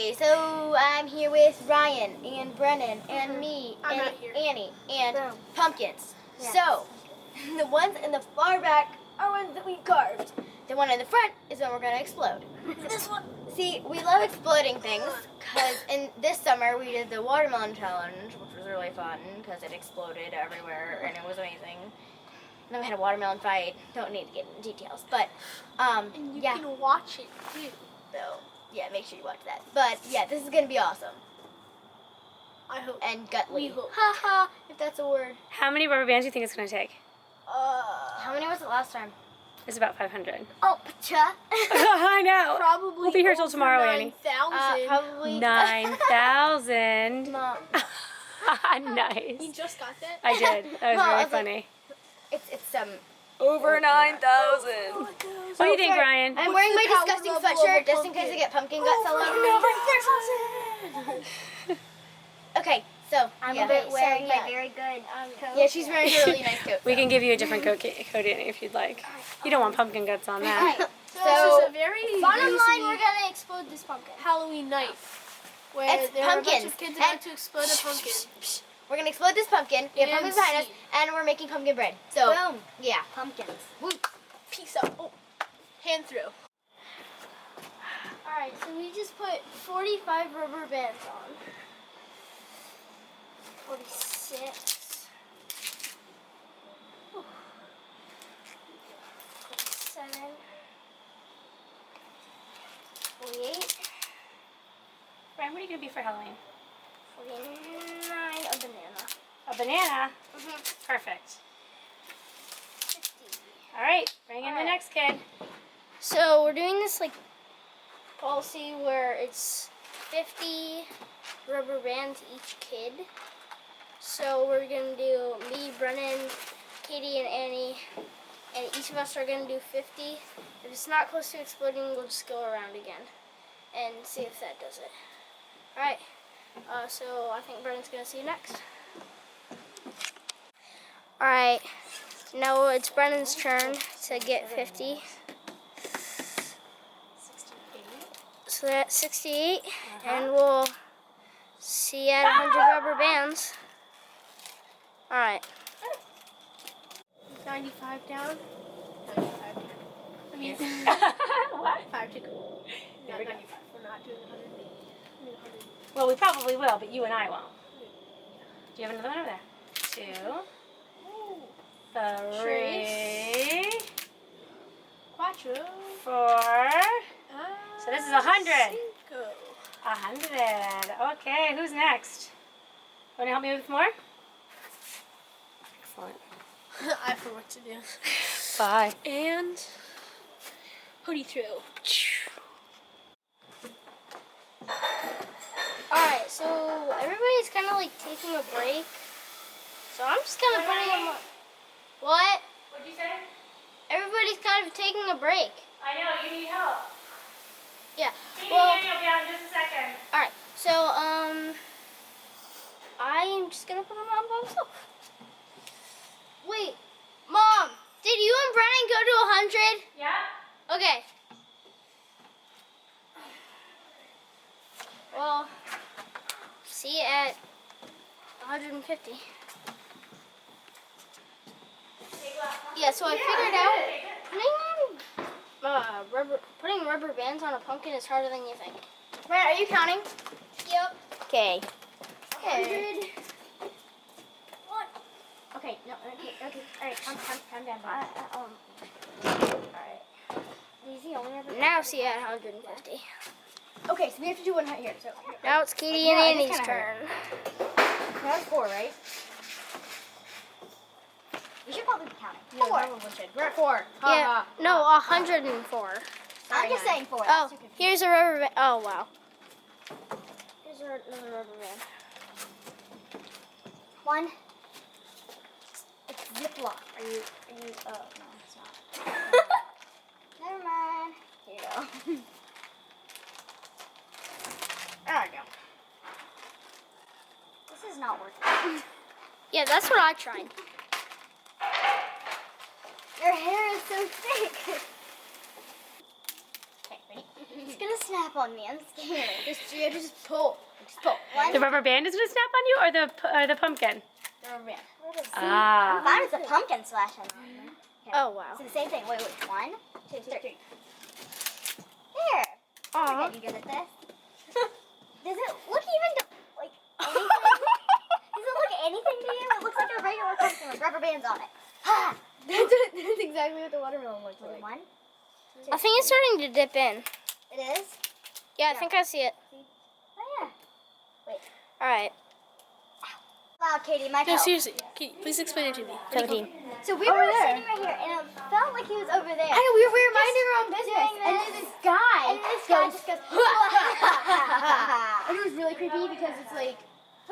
Okay, so I'm here with Ryan and Brennan and me and Annie and pumpkins. Yeah. So, the ones in the far back are ones that we carved. The one in the front is one we're going to explode. This one, see, we love exploding things because in this summer we did the watermelon challenge, which was really fun because it exploded everywhere and it was amazing. And then we had a watermelon fight. Don't need to get into details, but and you can watch it too. So yeah, make sure you watch that. But yeah, this is gonna be awesome. I hope. And gutly. We hope. Haha, if that's a word. How many rubber bands do you think it's gonna take? How many was it last time? It's about 500. Oh, cha. I know. Probably. We'll be here till tomorrow, Annie. 9,000. Probably 9,000. Mom. Nice. You just got that? I did. That was Mom, really funny. It's over 9,000. What do you think, Ryan? I'm wearing my disgusting sweatshirt just in case I get pumpkin guts all over me. Okay, so I'm yeah. wearing my very good coat. Yeah, she's wearing a really nice coat. We can give you a different coat, Annie, if you'd like. You don't want pumpkin guts on that. Right. So this is a very Bottom line, we're gonna explode this pumpkin. Halloween night, where It's there are a bunch pumpkins. of kids about to explode a pumpkin. We're gonna explode this pumpkin. We have And pumpkins behind us, seed. and we're making pumpkin bread. So Boom. yeah. Pumpkins. Woo. Peace out. Oh, hand through. Alright, so we just put 45 rubber bands on. 46. 47. 48. Ryan, what are you gonna be for Halloween? 49. A banana. A banana? Perfect. 50. All right, bring in the next kid. So we're doing this like policy where it's 50 rubber bands each kid. So we're gonna do me, Brennan, Katie, and Annie, and each of us are gonna do 50. If it's not close to exploding, we'll just go around again and see if that does it. All right. So I think Brennan's gonna see you next. All right. Now it's Brennan's turn to get 50. So that's 68, and we'll see you at 100 rubber bands. All right. 95 down. 95 down. I mean, What? 5 to go. There we go. 95. We're not doing 100. I mean 100. Well, we probably will, but you and I won't. Do you have another one over there? 2, 3, Quattro. 4. So this is 100. Cinco. 100. Okay, who's next? Want to help me with more? Excellent. I forgot what to do. 5. And hoodie through. Alright, so everybody's kind of like taking a break. So I'm just kind of putting them on. What? What'd you say? Everybody's kind of taking a break. I know, you need help. Yeah. Katie, Well, Annie will be on in just a second. alright, so I am just gonna put them on by myself. Wait, Mom, did you and Brennan go to 100? Yeah? Okay. Well, see you at 150. Yeah, so I figured out putting rubber bands on a pumpkin is harder than you think. Brad, are you counting? Yep. Okay. 100. Okay. No. Okay. All right. Calm down. Alright. These the only rubber. Now see you at 150. Okay, so we have to do one right here. So Now it's Katie and Yeah, it is Annie's kinda turn. that was 4, right? We should probably be counting. 4. We're at 4. Yeah. No, 104. I'm just saying 4. Oh, here's a rubber band. Oh, wow. Here's another rubber band. 1. It's Ziploc. Are you? Oh no, it's not. Never mind. Here you go. There we go. This is not working. Yeah, that's what I tried. Your hair is so thick. Okay, ready? It's gonna snap on me. I'm scared. You have to just pull. Just pull. One. The rubber band is gonna snap on you, or the pumpkin? The rubber band. Ah. Mine is a pumpkin slash on me. Okay. Oh, wow. So the same thing. Wait. 1, 2, 3. There. Aw. You good at this? Does it look even like anything? Does it look anything to you? It looks like a regular pumpkin with rubber bands on it. Ha! That's exactly what the watermelon looks like. 1, 2, I think it's starting to dip in. It is? Yeah, I think I see it. Oh yeah. Wait. All right. Wow, Katie, my No, help. seriously. Katie, please explain it to me. 17. So we were sitting right here, and it felt like he was over there. I know, we were minding our own business. And then this guy, just goes, and it was really creepy because it's like,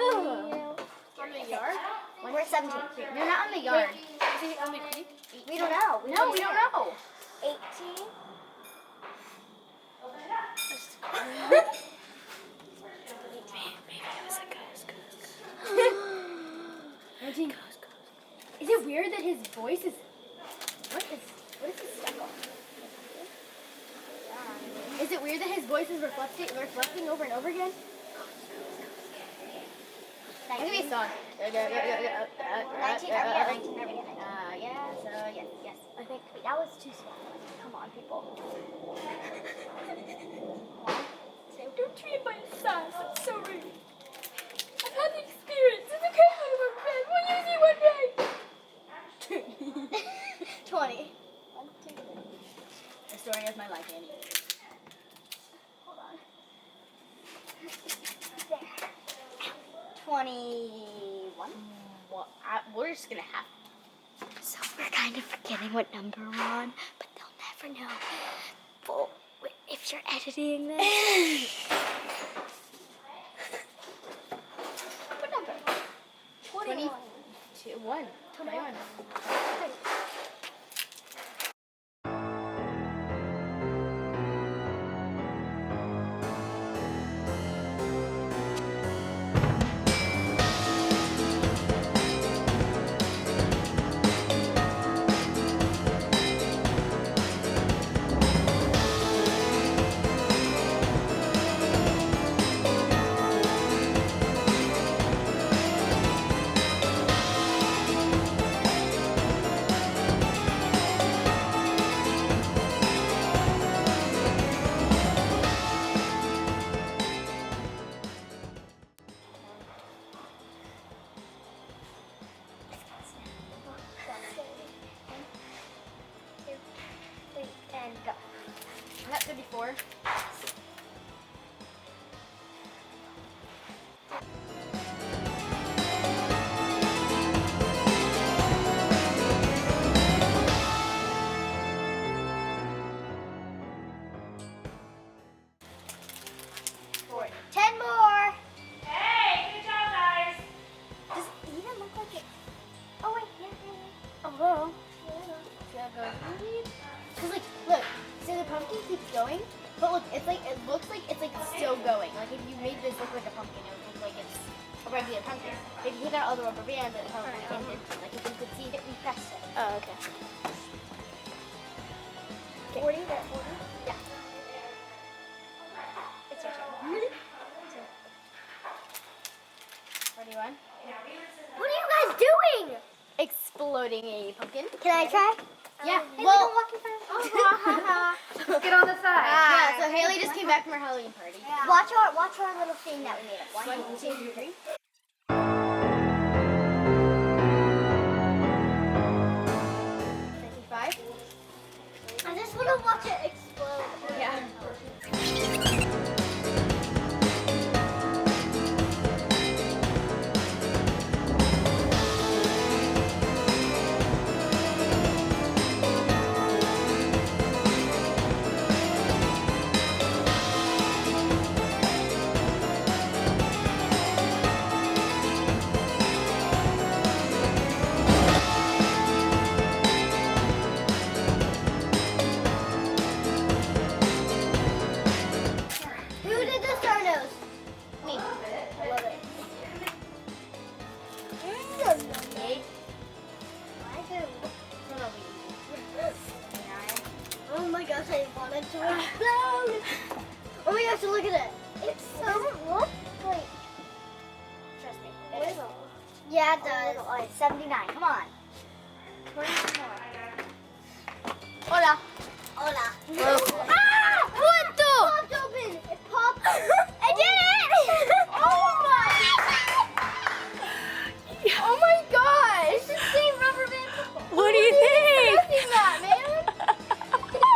On the yard? we're at 17. No, not on the yard. Is it on the creek? We don't know. No, we don't know. 18. Is it weird that his voice is? What is this stuck on? Is it weird that his voice is reflecting over and over again? It's gonna be a song. 19. Are we at 19? Yes. I think that was too small. Come on, people. Don't treat it by its size. That's so rude. I've had the experience. It's okay, little friend. We'll use it one day. 20. 1, 2, 3. The story of my life, Annie. Hold on. There. 21. We're just gonna have. So we're kind of forgetting what number we're on, but they'll never know. Well, if you're editing this. What number? 21. 21. And go. I'm at 34. Four. 10 more. Hey, good job, guys. Does it even look like it? Oh wait, yeah. Oh, hello. Cause like, look, so the pumpkin keeps going, but look, it looks like it's still going. Like if you made this look like a pumpkin, it would look like it's a regular pumpkin. But if you take out all the rubber bands, it probably ended. Like if you could see it, we pressed it. Oh, okay. 40, there, 40. Yeah. It's your turn. 41. What are you guys doing? Exploding a pumpkin. Can I try? Yeah. Hey, well, Get on the side. yeah. So Haley just came back from her Halloween party. Yeah. Watch our little thing that we made up. 1, 2, 3. I just want to watch it explode. Yeah. Oh my gosh, I wanted to explode. gosh, look at it. It's so. doesn't look like. Trust me. Little. Yeah, it does. Oh, it's 79. Come on. Hola. Hola. Ah! What the? It popped open. It popped. I did it! Oh my! Oh my gosh! It's the same rubber band. What do you think? Expecting that, man.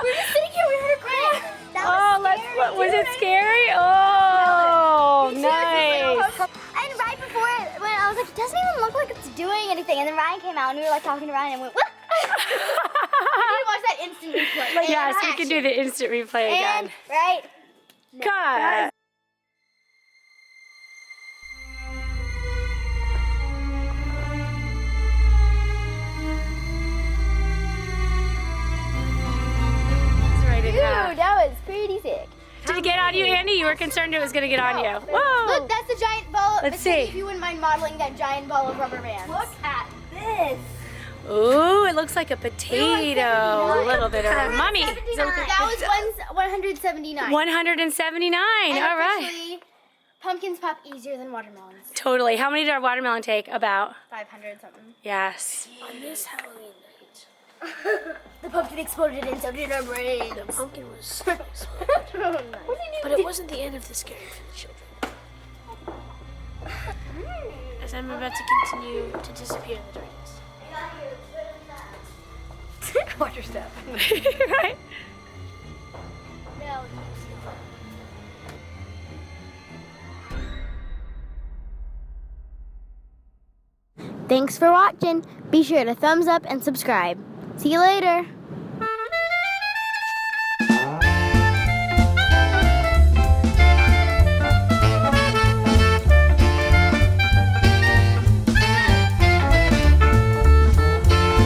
We're just sitting here. We heard a crack. That Was it scary? Oh, nice. And right before it, when I was like, it doesn't even look like it's doing anything. And then Ryan came out and we were like talking to Ryan and went, what? We need to watch that instant replay. Yes, we can do the instant replay again. And, right? God. Dude, that was pretty sick. Did it get on you, Andy? You were concerned it was going to get on you. Whoa. Look, that's the giant ball. Let's see. If you wouldn't mind modeling that giant ball of rubber bands. Look at this. Ooh, it looks like a potato. A little bit of a mummy. That was 179. 179. And All right. officially, pumpkins pop easier than watermelons. Totally. How many did our watermelon take? About? 500 something. Yes. On this Halloween night, The pumpkin exploded and so did our brains. the pumpkin was exploded. But it wasn't the end of the scary for the children. As I'm about to continue to disappear in the darkness. Watch your step. Right? No. Thanks for watching. Be sure to thumbs up and subscribe. See you later.